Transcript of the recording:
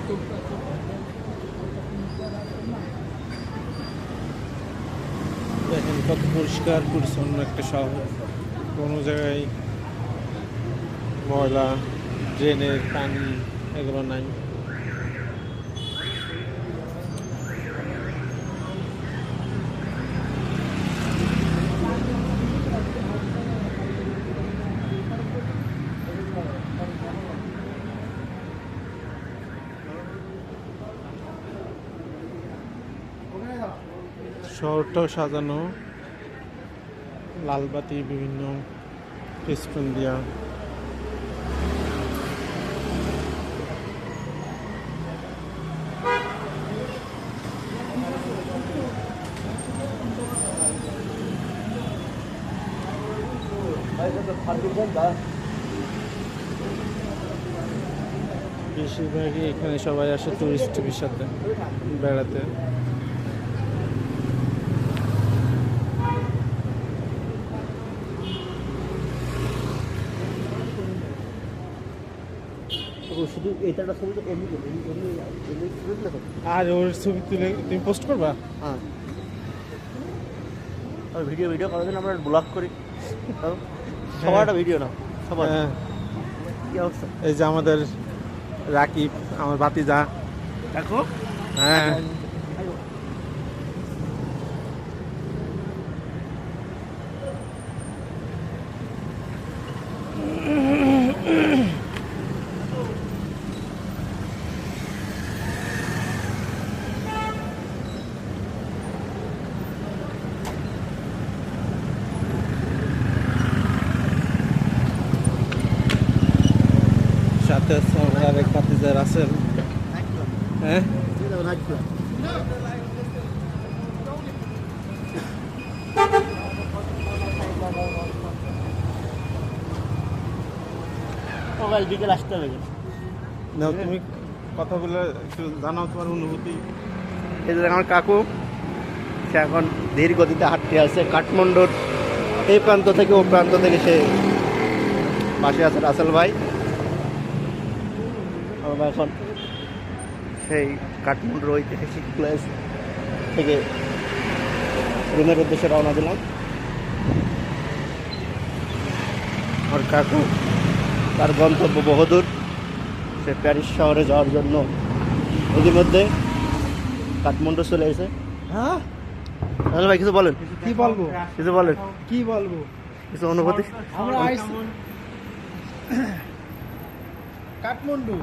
দেখেন কত পরিষ্কার পরিচ্ছন্ন একটা শহর, কোনো জায়গায় ময়লা, ড্রেনের পানি এগুলো নাই। শহরটাও সাজানো লালবাতি বিভিন্ন ফেস্টুন দিয়া। বেশিরভাগই এখানে সবাই আসে টুরিস্ট ভিসাতে বেড়াতে। শুধু এটা ছবি তো আর ওর ছবি তুলে তুমি পোস্ট করবা? হ্যাঁ, আর ভিডিও করার জন্য আমরা ব্লগ করি, সবার একটা ভিডিও না সবার। কি অবস্থা? এই যে আমাদের রাকিব, আমার ভাতিজা। দেখো, হ্যাঁ সাথে আছে আমার আরেক ভাতিজা রাসেল। হ্যাঁ বিকেল আসতে হবে। না, তুমি কথা বলে একটু জানাও তোমার অনুভূতি। এই যে আমার কাকু, সে এখন ধীর গতিতে হাঁটতে আছে কাঠমান্ডুর এই প্রান্ত থেকে ও প্রান্ত থেকে। সে পাশে আছে রাসেল ভাই। আমরা এখন সেই কাঠমান্ডুর ঐতিহাসিক প্লেস থেকে রুমের উদ্দেশ্যে রওনা দিলাম। আর কাকু তার গন্তব্য বহুদূর, সে প্যারিস শহরে যাওয়ার জন্য ইতিমধ্যে কাঠমান্ডু চলে এসে। হ্যাঁ ভাই, কিছু বলেন। কি বলবো? কিছু বলেন, কি বলবো? কিছু অনুভূতি। আমরা কাঠমান্ডু